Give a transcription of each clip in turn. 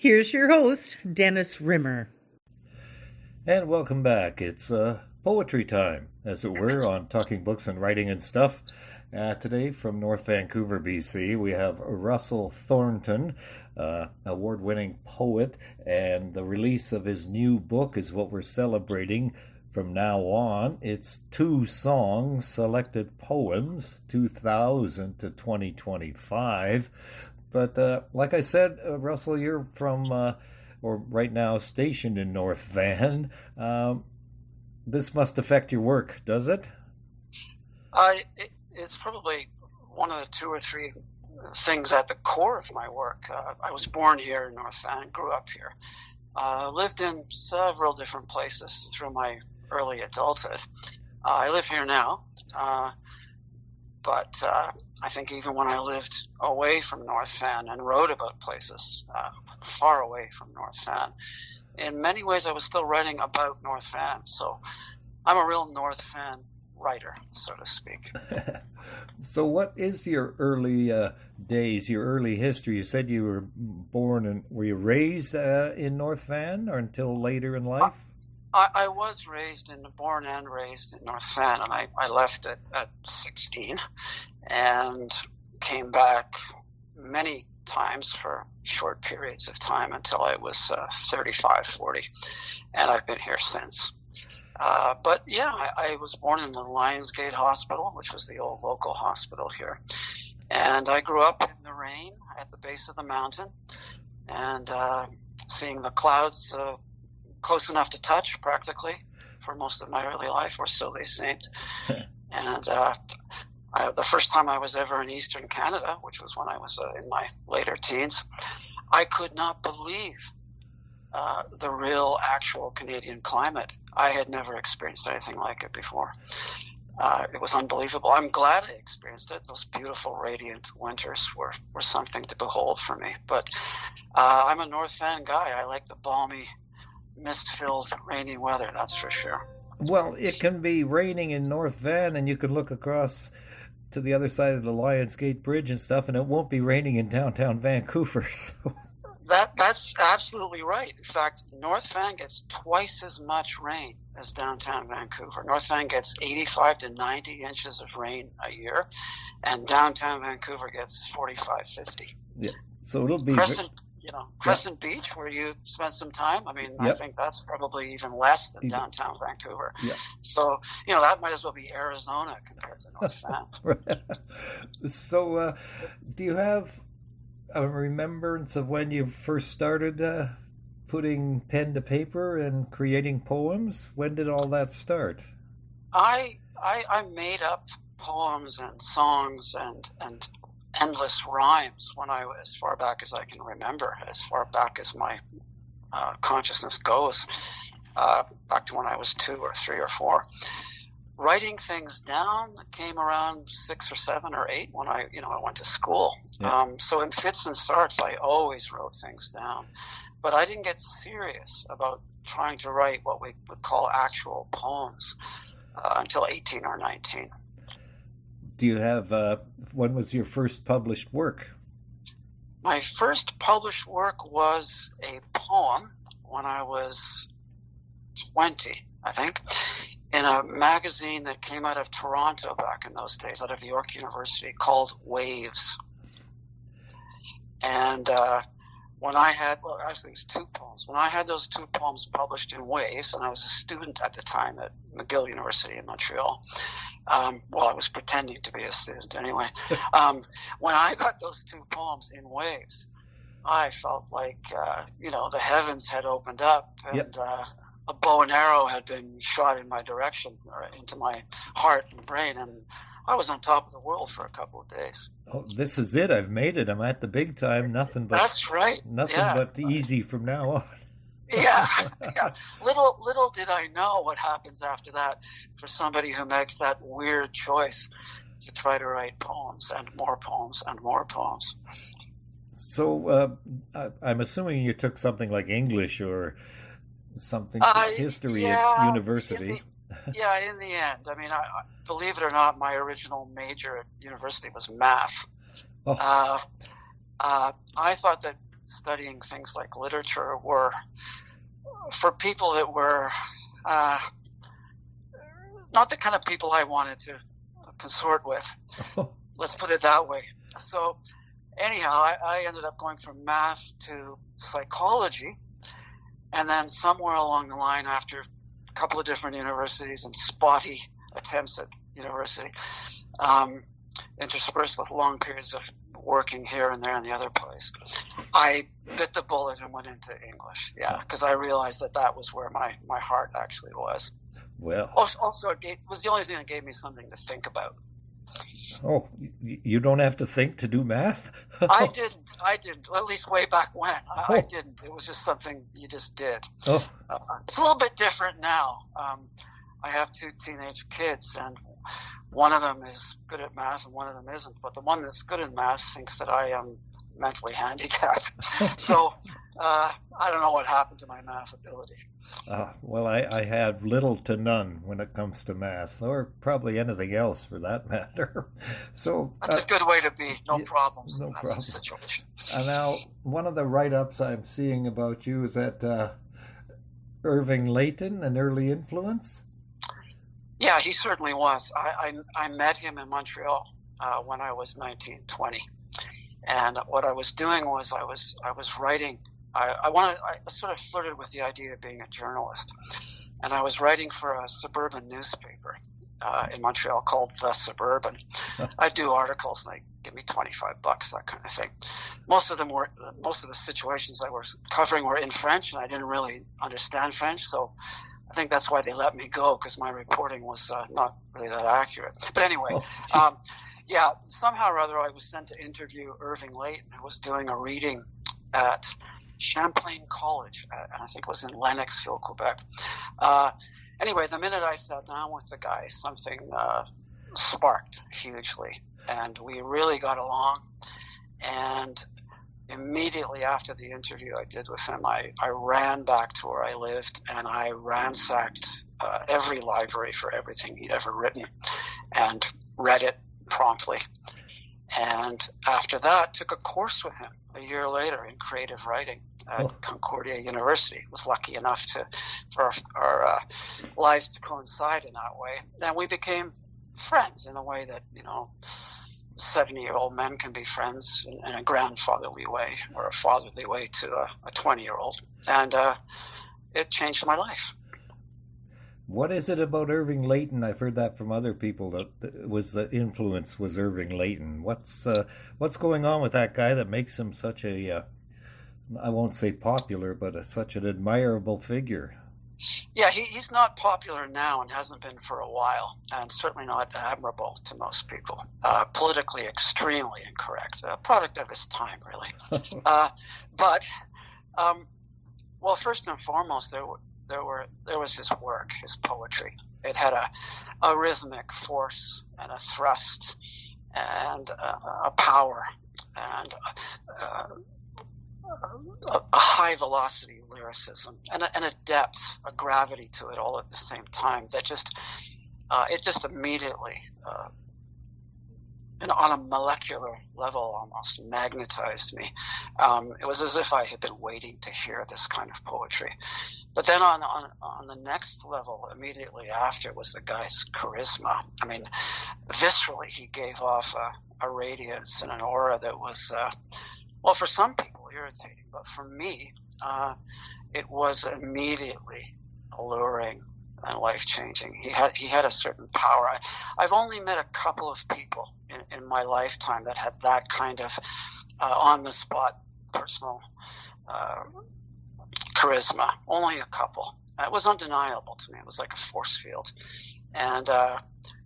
Here's your host, Dennis Rimmer. And welcome back. It's poetry time, as it were, on Talking Books and Writing and Stuff. Today from North Vancouver, BC, we have Russel Thornton, award-winning poet, and the release of his new book is what we're celebrating from now on. It's 2 songs, selected poems, 2000 to 2025. But like I said, Russel, you're from, or right now stationed in North Van. This must affect your work, does it? It's probably one of the 2 or 3 things at the core of my work. I was born here in North Van, grew up here. Lived in several different places through my early adulthood. I live here now. But I think even when I lived away from North Van and wrote about places far away from North Van, in many ways I was still writing about North Van. So I'm a real North Van writer, so to speak. So what is your early days, your early history? You said you were born and were you raised in North Van or until later in life? I was born and raised in North Van, and I left at 16 and came back many times for short periods of time until I was 35, 40, and I've been here since. But yeah, I was born in the Lionsgate Hospital, which was the old local hospital here, and I grew up in the rain at the base of the mountain and seeing the clouds close enough to touch practically for most of my early life, or so they seemed. And the first time I was ever in Eastern Canada, which was when I was in my later teens, I could not believe the real actual Canadian climate. I had never experienced anything like it before. It was unbelievable. I'm glad I experienced it. Those beautiful, radiant winters were something to behold for me. But I'm a North Van guy. I like the balmy, mist-filled, rainy weather, that's for sure. Well, it can be raining in North Van and you can look across to the other side of the Lionsgate Bridge and stuff, and it won't be raining in downtown Vancouver. So. That's absolutely right. In fact, North Van gets twice as much rain as downtown Vancouver. North Van gets 85 to 90 inches of rain a year, and downtown Vancouver gets 45, 50. Yeah. So it'll be... Crescent Beach, where you spent some time. I mean, I think that's probably even less than downtown Vancouver. Yep. So, that might as well be Arizona compared to North Van. So, do you have a remembrance of when you first started putting pen to paper and creating poems? When did all that start? I made up poems and songs and endless rhymes when I was, as far back as I can remember, as far back as my consciousness goes, back to when I was 2 or 3 or 4. Writing things down came around 6 or 7 or 8 when I went to school. Yeah. So in fits and starts, I always wrote things down, but I didn't get serious about trying to write what we would call actual poems until 18 or 19. Do you have, when was your first published work? My first published work was a poem when I was 20, I think, in a magazine that came out of Toronto back in those days, out of York University, called Waves. And when I had, actually it was 2 poems. When I had those 2 poems published in Waves, and I was a student at the time at McGill University in Montreal, I was pretending to be a student anyway. When I got those 2 poems in Waves, I felt like, the heavens had opened up and a bow and arrow had been shot in my direction, or into my heart and brain, and I was on top of the world for a couple of days. Oh, this is it. I've made it. I'm at the big time. Nothing but... That's right. Nothing but easy from now on. Yeah. Little did I know what happens after that for somebody who makes that weird choice to try to write poems and more poems and more poems. So I'm assuming you took something like English or something, history at university. In the end. I mean, believe it or not, my original major at university was math. Oh. I thought that studying things like literature were for people that were not the kind of people I wanted to consort with. Let's put it that way. So anyhow, I ended up going from math to psychology, and then somewhere along the line, after a couple of different universities and spotty attempts at university, interspersed with long periods of working here and there and the other place, I bit the bullet and went into English. Yeah, because I realized that was where my heart actually was. Well, also it was the only thing that gave me something to think about. Oh, you don't have to think to do math? I didn't. At least way back when. I didn't. It was just something you just did. Oh. It's a little bit different now. I have 2 teenage kids, and one of them is good at math and one of them isn't. But the one that's good at math thinks that I am mentally handicapped. So I don't know what happened to my math ability. Well, I have little to none when it comes to math, or probably anything else for that matter. So that's a good way to be. No problems. No problem. Situation. Now, one of the write-ups I'm seeing about you is that Irving Layton, an early influence? Yeah, he certainly was. I met him in Montreal when I was 19, 20. And what I was doing was I was writing. I sort of flirted with the idea of being a journalist, and I was writing for a suburban newspaper in Montreal called The Suburban. I do articles and they give me $25, that kind of thing. Most of the situations I was covering were in French, and I didn't really understand French, so I think that's why they let me go, because my reporting was not really that accurate. But anyway. Yeah, somehow or other I was sent to interview Irving Layton, who was doing a reading at Champlain College, and I think it was in Lennoxville, Quebec. Anyway, the minute I sat down with the guy, something sparked hugely, and we really got along. And immediately after the interview I did with him, I ran back to where I lived, and I ransacked every library for everything he'd ever written and read it promptly. And after that, took a course with him a year later in creative writing at Concordia University. Was lucky enough for our lives to coincide in that way. And we became friends in a way that, 70-year-old men can be friends in a grandfatherly way, or a fatherly way to a 20-year-old. And it changed my life. What is it about Irving Layton? I've heard that from other people that was the influence was Irving Layton. What's going on with that guy that makes him such a, I won't say popular, but such an admirable figure? Yeah, he's not popular now and hasn't been for a while, and certainly not admirable to most people. Politically extremely incorrect, a product of his time, really. Well, first and foremost, there was his work, his poetry. It had a rhythmic force and a thrust and a power and a high velocity lyricism and a depth, a gravity to it all at the same time that it just immediately and on a molecular level almost magnetized me. It was as if I had been waiting to hear this kind of poetry. But then on the next level, immediately after, was the guy's charisma. I mean, viscerally, he gave off a radiance and an aura that was, for some people irritating, but for me, it was immediately alluring and life-changing. He had a certain power. I've only met a couple of people in my lifetime that had that kind of on-the-spot personal charisma. Only a couple. It was undeniable to me. It was like a force field. And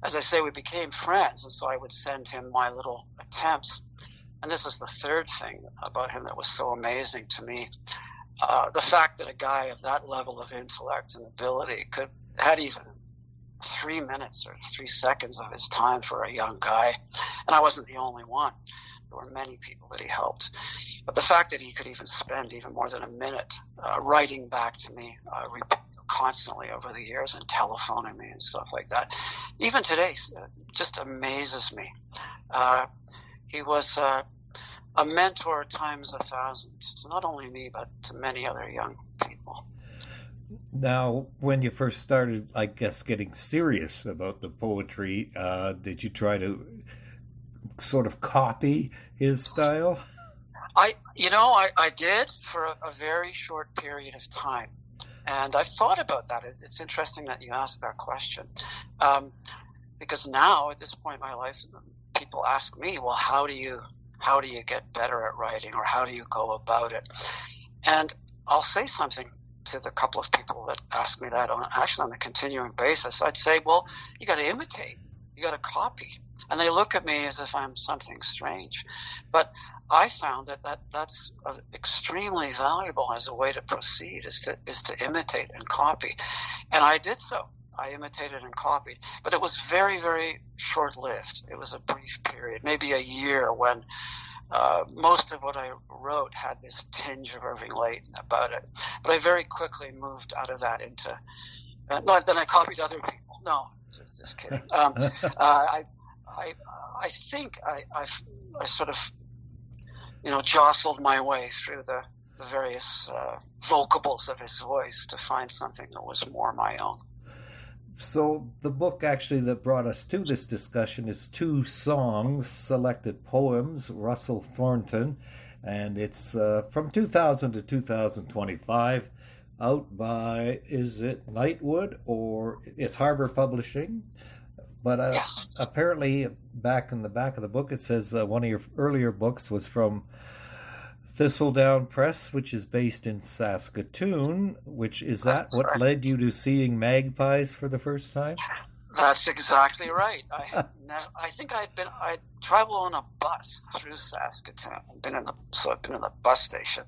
as I say, we became friends, and so I would send him my little attempts. And this is the third thing about him that was so amazing to me. The fact that a guy of that level of intellect and ability had even 3 minutes or 3 seconds of his time for a young guy. And I wasn't the only one. There were many people that he helped. But the fact that he could even spend even more than a minute writing back to me constantly over the years and telephoning me and stuff like that, even today, just amazes me. He was a mentor times 1,000 to not only me, but to many other young people. Now, when you first started, I guess, getting serious about the poetry, did you try to sort of copy his style? I did for a very short period of time. And I've thought about that. It's interesting that you asked that question. Because now, at this point in my life, people ask me, well, how do you get better at writing, or how do you go about it? And I'll say something to the couple of people that ask me that on a continuing basis. I'd say, well, you got to imitate, you got to copy. And they look at me as if I'm something strange. But I found that's extremely valuable as a way to proceed, is to imitate and copy. And I did so. I imitated and copied. But it was very, very short-lived. It was a brief period, maybe a year, when most of what I wrote had this tinge of Irving Layton about it. But I very quickly moved out of that into not that I copied other people. No, just kidding. I think I sort of jostled my way through the various vocables of his voice to find something that was more my own. So the book actually that brought us to this discussion is 2 songs, selected poems, Russel Thornton, and it's from 2000 to 2025, out by, is it Nightwood, or it's Harbor Publishing? But yes. Apparently, back in the back of the book, it says one of your earlier books was from Thistledown Press, which is based in Saskatoon. That's what led you to seeing magpies for the first time? That's exactly right. I think I'd traveled on a bus through Saskatoon. I've been in the bus station.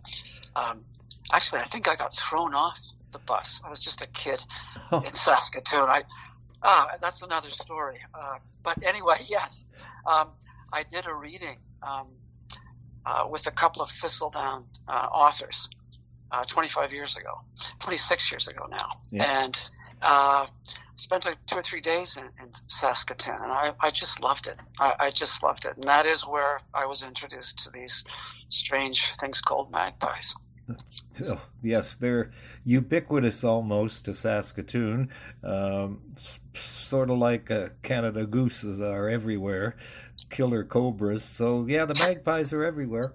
Actually, I think I got thrown off the bus. I was just a kid in Saskatoon. That's another story. But anyway, yes, I did a reading with a couple of Thistledown authors 26 years ago now. Yeah. And spent like 2 or 3 days in Saskatoon, and I just loved it. I just loved it. And that is where I was introduced to these strange things called magpies. Oh, yes, they're ubiquitous almost to Saskatoon, sort of like Canada gooses are everywhere, killer cobras. So, yeah, the magpies are everywhere.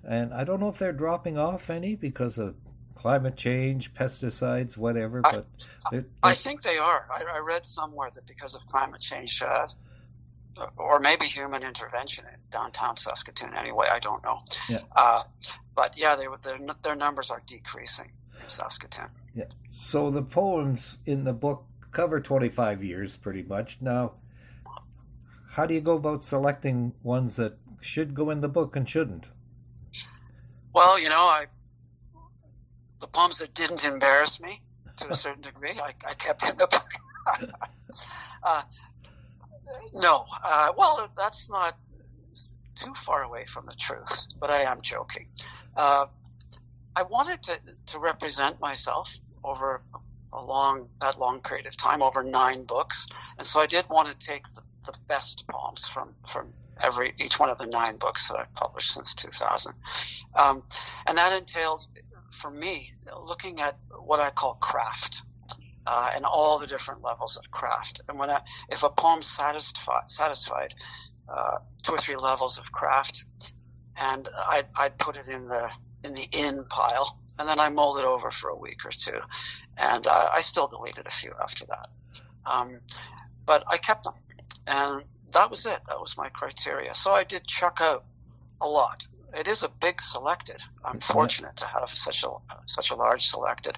And I don't know if they're dropping off any because of climate change, pesticides, whatever. But I think they are. I read somewhere that because of climate change, or maybe human intervention in downtown Saskatoon anyway, I don't know. Yeah. But yeah, their numbers are decreasing in Saskatoon. Yeah. So the poems in the book cover 25 years pretty much. Now, how do you go about selecting ones that should go in the book and shouldn't? Well, the poems that didn't embarrass me to a certain degree, I kept in the book. No. Well, that's not too far away from the truth, but I am joking. I wanted to represent myself over that long period of time, over 9 books, and so I did want to take the best poems from each one of the 9 books that I've published since 2000, and that entailed, for me, looking at what I call craft. And all the different levels of craft. And if a poem satisfied 2 or 3 levels of craft, and I'd put it in the in pile, and then I mold it over for a week or 2, and I still deleted a few after that. But I kept them, and that was it. That was my criteria. So I did chuck out a lot. It is a big selected. I'm fortunate to have such a large selected.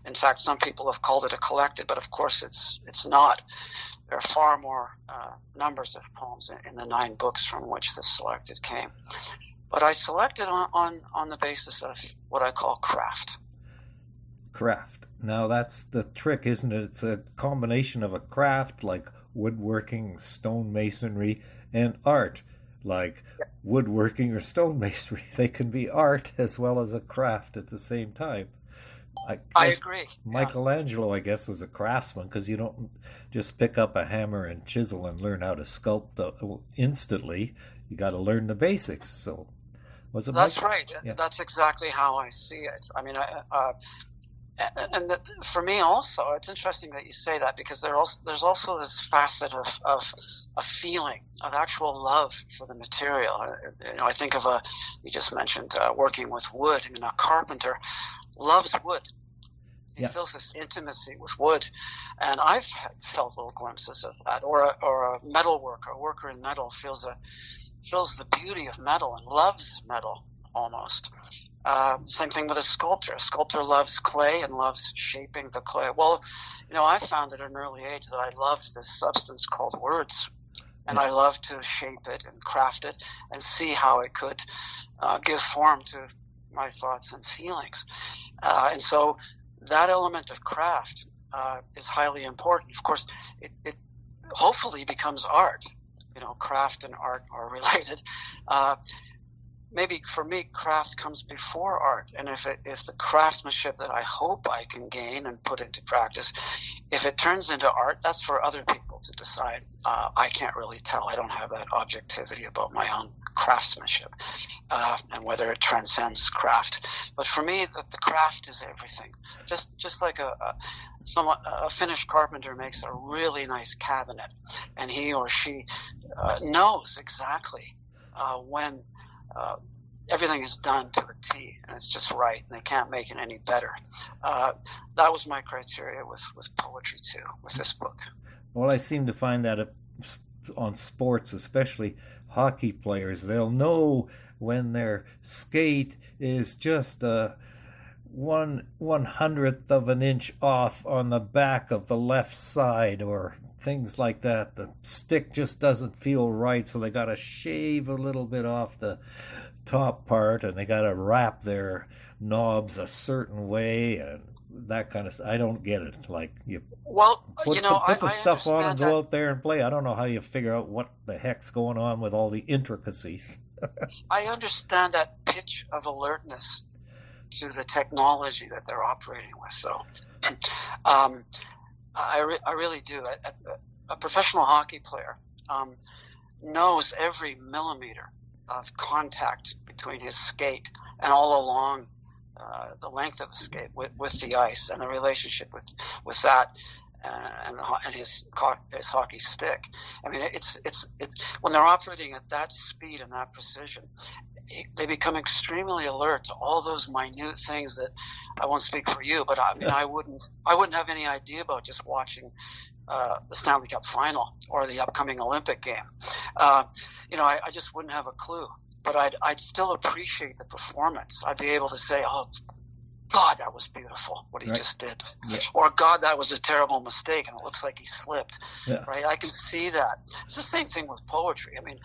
In fact, some people have called it a collected, but of course it's not. There are far more numbers of poems in the 9 books from which the selected came. But I selected on the basis of what I call craft. Craft. Now that's the trick, isn't it? It's a combination of a craft like woodworking, stonemasonry, and art. Like woodworking or stonemasonry. They can be art as well as a craft at the same time. I agree. Michelangelo, I guess, was a craftsman because you don't just pick up a hammer and chisel and learn how to sculpt instantly. You got to learn the basics. So Was it That's Mike? right. Yeah. That's exactly how I see it. I mean, and that for me also, it's interesting that you say that, because there's also this facet of a feeling of actual love for the material. I think of you just mentioned working with wood. I mean, a carpenter loves wood. He feels this intimacy with wood, and I've felt little glimpses of that. Or a metal worker, a worker in metal, feels the beauty of metal and loves metal almost. Same thing with a sculptor. A sculptor loves clay and loves shaping the clay. Well, I found at an early age that I loved this substance called words, and I loved to shape it and craft it and see how it could give form to my thoughts and feelings. And so that element of craft is highly important. Of course, it hopefully becomes art. Craft and art are related. Maybe for me, craft comes before art. And if the craftsmanship that I hope I can gain and put into practice, if it turns into art, that's for other people to decide. I can't really tell. I don't have that objectivity about my own craftsmanship and whether it transcends craft. But for me, the craft is everything. Just like a Finnish carpenter makes a really nice cabinet, and he or she knows exactly when everything is done to a T, and it's just right, and they can't make it any better. That was my criteria with poetry too, with this book. Well, I seem to find that on sports, especially hockey players, they'll know when their skate is just 1/100th of an inch off on the back of the left side, or things like that. The stick just doesn't feel right, so they got to shave a little bit off the top part, and they got to wrap their knobs a certain way, and that kind of stuff. I don't get it. Like, put the stuff on and go out there and play. I don't know how you figure out what the heck's going on with all the intricacies. I understand that pitch of alertness to the technology that they're operating with. So I really do. A professional hockey player knows every millimeter of contact between his skate and all along the length of the skate with the ice, and the relationship with that and his hockey stick. I mean, it's when they're operating at that speed and that precision, they become extremely alert to all those minute things that I won't speak for you, but I mean, I wouldn't have any idea about just watching the Stanley Cup final or the upcoming Olympic game. I just wouldn't have a clue, but I'd still appreciate the performance. I'd be able to say, oh, God, that was beautiful, what he just did. Yeah. Or, God, that was a terrible mistake, and it looks like he slipped. Yeah. Right? I can see that. It's the same thing with poetry. I mean,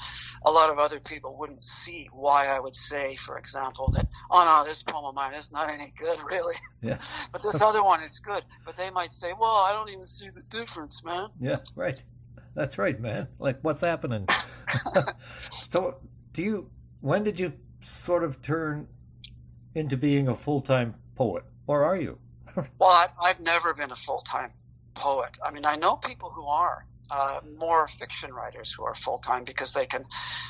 a lot of other people wouldn't see why I would say, for example, that, oh, no, this poem of mine is not any good, really. Yeah. But this other one is good. But they might say, well, I don't even see the difference, man. Yeah, right. That's right, man. Like, what's happening? So, when did you sort of turn into being a full-time poet, or are you? Well, I've never been a full-time poet. I mean, I know people who are more fiction writers who are full-time, because they can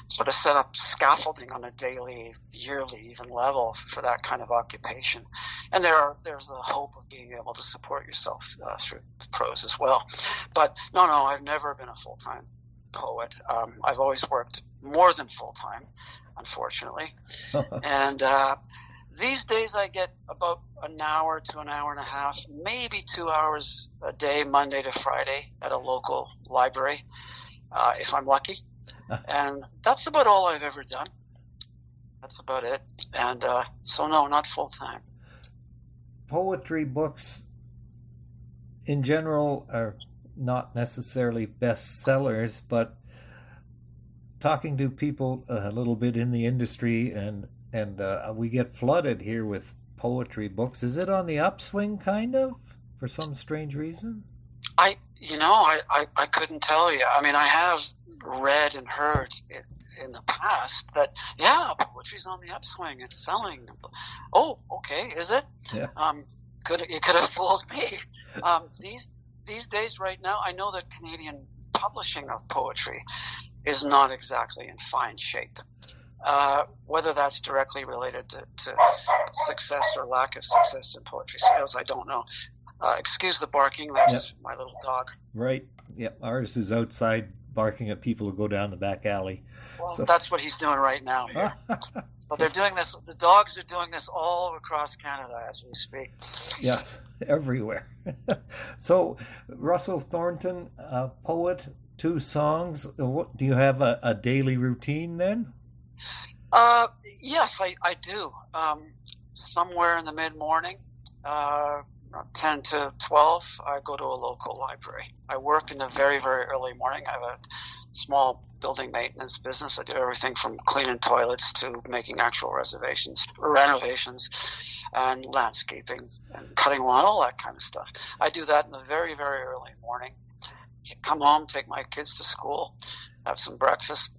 sort of set up scaffolding on a daily, yearly, even level for that kind of occupation. And there's a hope of being able to support yourself through prose as well. But no, I've never been a full-time poet. I've always worked more than full-time, unfortunately. And these days I get about an hour to an hour and a half, maybe 2 hours a day, Monday to Friday, at a local library, if I'm lucky. And that's about all I've ever done. That's about it. And so no, not full-time. Poetry books in general are not necessarily bestsellers, but talking to people a little bit in the industry, and we get flooded here with poetry books. Is it on the upswing, kind of, for some strange reason? I couldn't tell you. I mean, I have read and heard in the past that, yeah, poetry's on the upswing. It's selling. Oh, okay, is it? Yeah. It could have fooled me. These days, right now, I know that Canadian publishing of poetry is not exactly in fine shape. Whether that's directly related to success or lack of success in poetry sales, I don't know. Excuse the barking, that's my little dog. Right. Yep. Ours is outside barking at people who go down the back alley. Well, that's what he's doing right now here. So they're doing this, the dogs are doing this all across Canada as we speak. Yes, everywhere. So, Russel Thornton, poet, 2 songs. What, do you have a daily routine then? Yes, I do. Somewhere in the mid-morning, 10 to 12, I go to a local library. I work in the very, very early morning. I have a small building maintenance business. I do everything from cleaning toilets to making actual renovations, and landscaping and cutting lawn, all that kind of stuff. I do that in the very, very early morning. Come home, take my kids to school, have some breakfast,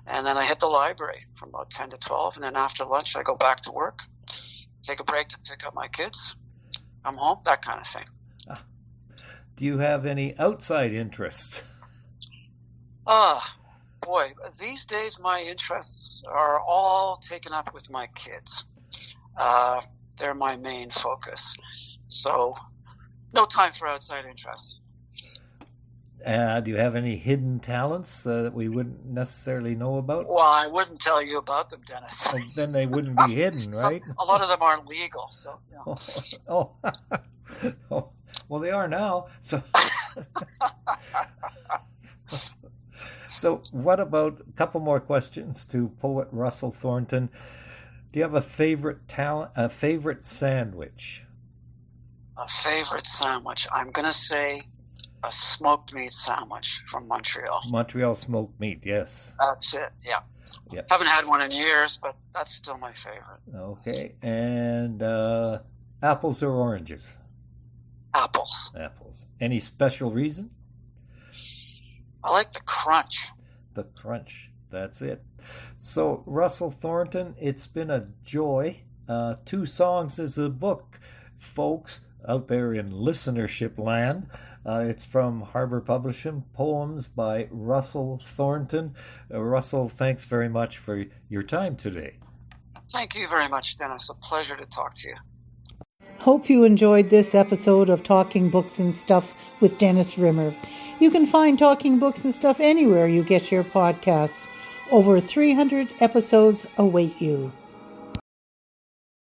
and then I hit the library from about 10 to 12, and then after lunch I go back to work, take a break to pick up my kids, come home, that kind of thing. Do you have any outside interests? Boy, these days my interests are all taken up with my kids. They're my main focus. So, no time for outside interests. Do you have any hidden talents that we wouldn't necessarily know about? Well, I wouldn't tell you about them, Dennis. Well, then they wouldn't be hidden, right? A lot of them aren't legal, so. You know. Oh, well, they are now. So, so what about a couple more questions to poet Russel Thornton? Do you have a favorite sandwich? A favorite sandwich? I'm going to say a smoked meat sandwich from Montreal. Montreal smoked meat, yes. That's it, yeah. Yep. Haven't had one in years, but that's still my favorite. Okay, and apples or oranges? Apples. Apples. Any special reason? I like the crunch. The crunch, that's it. So, Russel Thornton, it's been a joy. 2 songs is a book, folks, out there in listenership land. It's from Harbor Publishing, poems by Russel Thornton. Russel, thanks very much for your time today. Thank you very much, Dennis. A pleasure to talk to you. Hope you enjoyed this episode of Talking Books and Stuff with Dennis Rimmer. You can find Talking Books and Stuff anywhere you get your podcasts. Over 300 episodes await you.